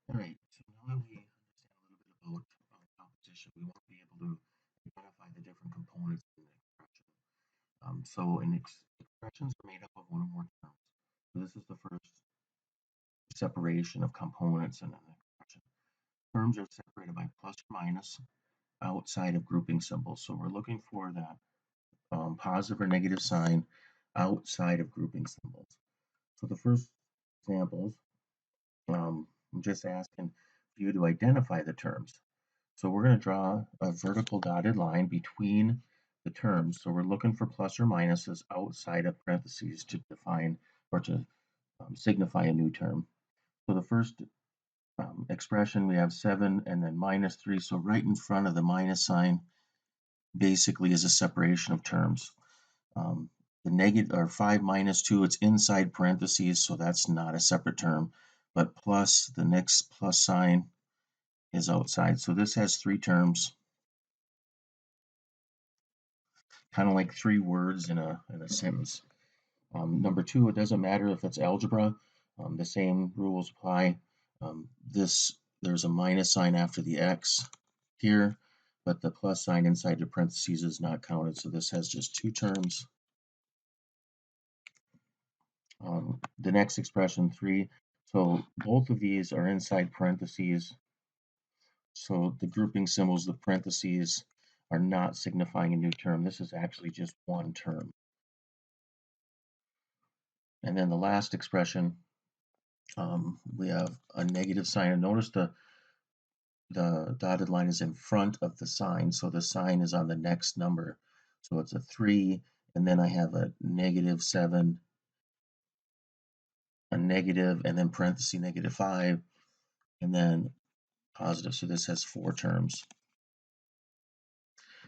All right, so now that we understand a little bit about composition, we want to be able to identify the different components in an expression. Expressions are made up of one or more terms. So this is the first separation of components in an expression. Terms are separated by plus or minus outside of grouping symbols. So we're looking for that positive or negative sign outside of grouping symbols. So the first examples, I'm just asking for you to identify the terms. So we're going to draw a vertical dotted line between the terms. So we're looking for plus or minuses outside of parentheses to define or to signify a new term. So the first expression, we have 7 and then minus 3. So right in front of the minus sign basically is a separation of terms. The negative or 5 minus 2, it's inside parentheses, so that's not a separate term. But plus, the next plus sign is outside. So this has 3 terms, kind of like 3 words in a sentence. Number 2, it doesn't matter if it's algebra. The same rules apply. There's a minus sign after the x here, but the plus sign inside the parentheses is not counted. So this has just 2 terms. The next expression, 3. So both of these are inside parentheses. So the grouping symbols, the parentheses, are not signifying a new term. This is actually just one term. And then the last expression, we have a negative sign. And notice the dotted line is in front of the sign, so the sign is on the next number. So it's a 3, and then I have a -7, a negative, and then parenthesis -5, and then positive. So this has 4 terms.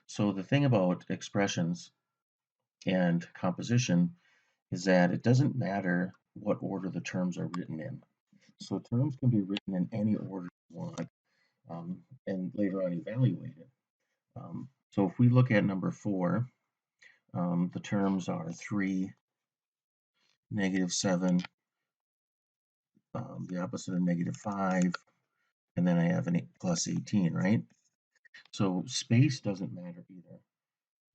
So the thing about expressions and composition is that it doesn't matter what order the terms are written in. So terms can be written in any order you want, and later on evaluate it. So if we look at number 4, the terms are 3, -7, the opposite of -5, and then I have an plus 18, right? So space doesn't matter either.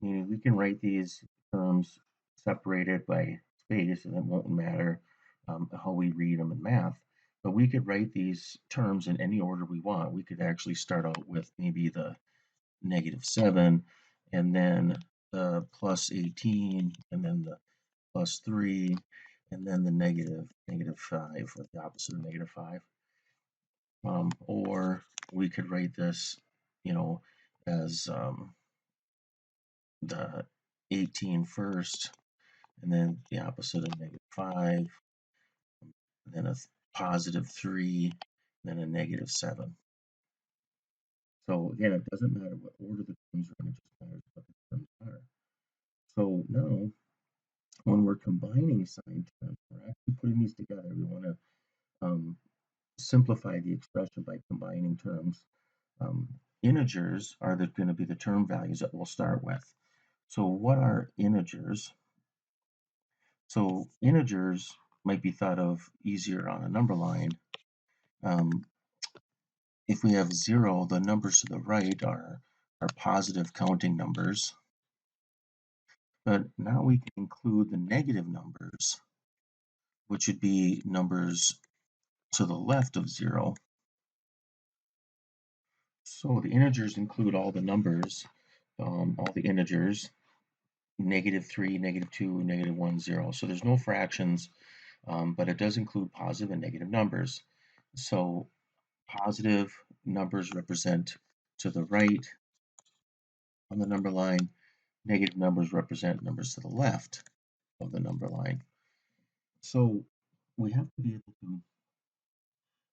Meaning we can write these terms separated by space, and it won't matter how we read them in math. But we could write these terms in any order we want. We could actually start out with maybe the -7, and then the plus 18, and then the plus 3, and then the -5, or the opposite of -5. Or we could write this, as the 18 first, and then the opposite of -5, and then a positive 3, and then a -7. So again, it doesn't matter what order the terms are in, it just matters what the terms are. So now, when we're combining sign terms, we're actually putting these together. We want to simplify the expression by combining terms. Integers are going to be the term values that we'll start with. So what are integers? So integers might be thought of easier on a number line. If we have 0, the numbers to the right are positive counting numbers. But now we can include the negative numbers, which would be numbers to the left of 0. So the integers include all the numbers, all the integers, -3, -2, -1, 0. So there's no fractions, but it does include positive and negative numbers. So positive numbers represent to the right on the number line. Negative numbers represent numbers to the left of the number line. So we have to be able to,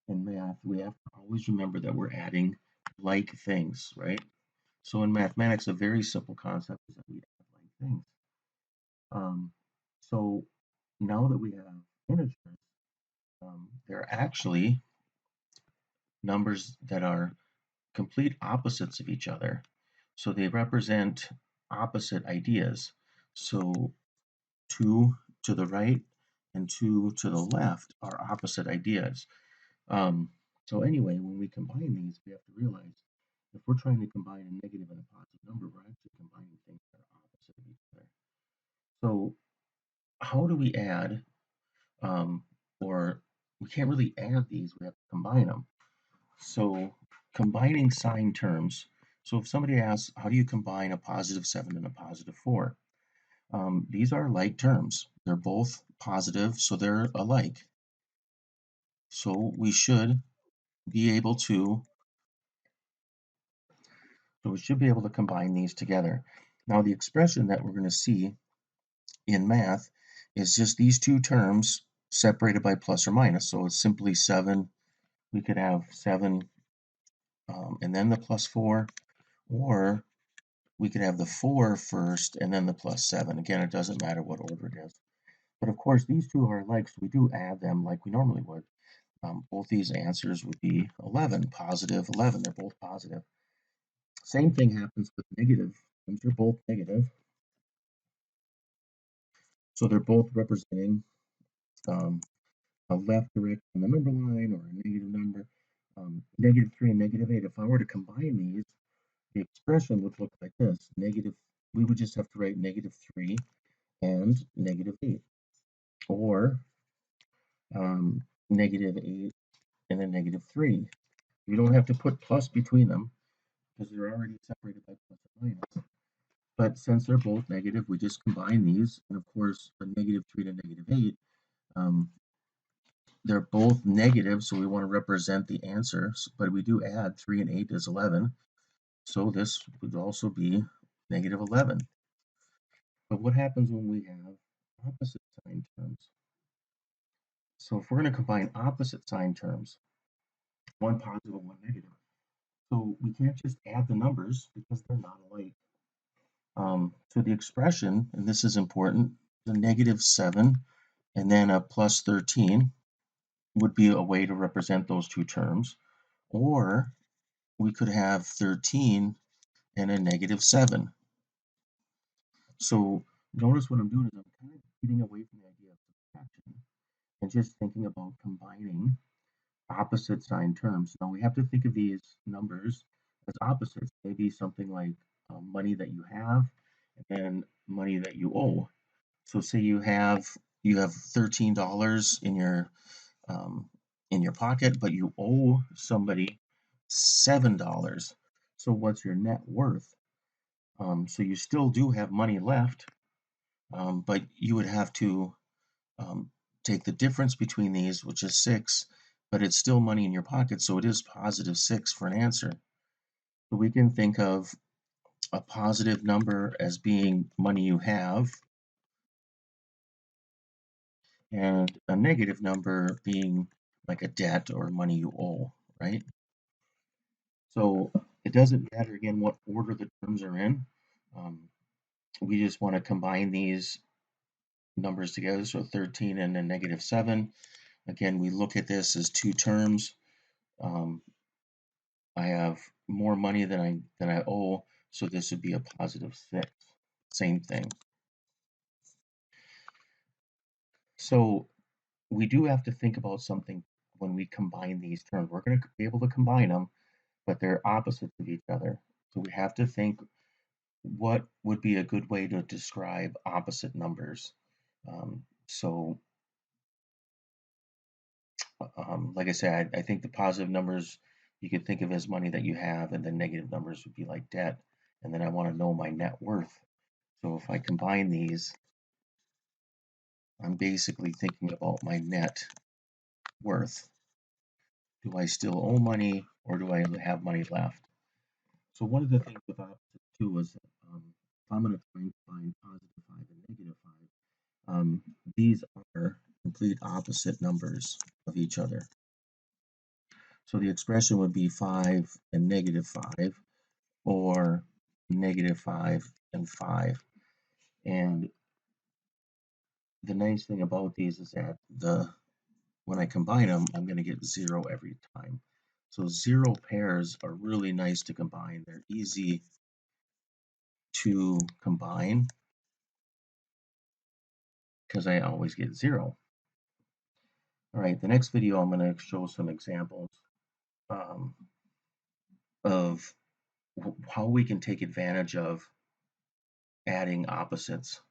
in math, we have to always remember that we're adding like things, right? So in mathematics, a very simple concept is that we add like things. So now that we have integers, they're actually numbers that are complete opposites of each other. So they represent opposite ideas. So 2 to the right and 2 to the left are opposite ideas. So anyway, when we combine these, we have to realize if we're trying to combine a negative and a positive number, we're actually combining things that are opposite of each other. So how do we add, or we can't really add these, we have to combine them. So combining sign terms. So if somebody asks, how do you combine a positive 7 and a positive 4? These are like terms. They're both positive, so they're alike. So we should be able to combine these together. Now the expression that we're going to see in math is just these two terms separated by plus or minus. So it's simply 7. We could have 7 and then the plus 4, or we could have the 4 first and then the plus 7. Again, it doesn't matter what order it is. But of course, these two are alike, so we do add them like we normally would. Both these answers would be 11, positive 11. They're both positive. Same thing happens with negative. They're both negative. So they're both representing a left direction on the number line or a negative number. Negative 3 and negative 8. If I were to combine these, the expression would look like this. We would just have to write negative 3 and negative 8. Or negative 8 and then negative 3. You don't have to put plus between them because they're already separated by plus or minus. But since they're both negative, we just combine these. And of course, a negative 3 to negative 8, they're both negative, so we want to represent the answer. But we do add 3 and 8 is 11. So this would also be negative 11. But what happens when we have opposite sign terms? So if we're going to combine opposite sign terms, one positive and one negative, so we can't just add the numbers because they're not alike. So the expression, and this is important, the negative 7 and then a plus 13 would be a way to represent those two terms. Or we could have 13 and a negative 7. So notice what I'm doing is I'm kind of getting away from the idea of subtraction and just thinking about combining opposite sign terms. Now we have to think of these numbers as opposites. Maybe something like money that you have and money that you owe. So say you have $13 in your pocket, but you owe somebody $7. So what's your net worth? So you still do have money left, but you would have to take the difference between these, which is 6, but it's still money in your pocket, so it is positive 6 for an answer. So we can think of a positive number as being money you have, and a negative number being like a debt or money you owe, right? So it doesn't matter, again, what order the terms are in. We just want to combine these numbers together, so 13 and a negative 7. Again, we look at this as two terms. I have more money than I owe, so this would be a positive 6. Same thing. So we do have to think about something when we combine these terms. We're going to be able to combine them, but they're opposites of each other. So we have to think what would be a good way to describe opposite numbers. Like I said, I think the positive numbers you could think of as money that you have, and the negative numbers would be like debt. And then I want to know my net worth. So if I combine these, I'm basically thinking about my net worth. Do I still owe money, or do I have money left? So one of the things with opposite too is if I'm going to try and find positive 5 and negative 5, these are complete opposite numbers of each other. So the expression would be 5 and negative 5, or negative 5 and 5. And the nice thing about these is that when I combine them, I'm going to get 0 every time. So 0 pairs are really nice to combine. They're easy to combine because I always get 0. All right, the next video I'm going to show some examples um, of how we can take advantage of adding opposites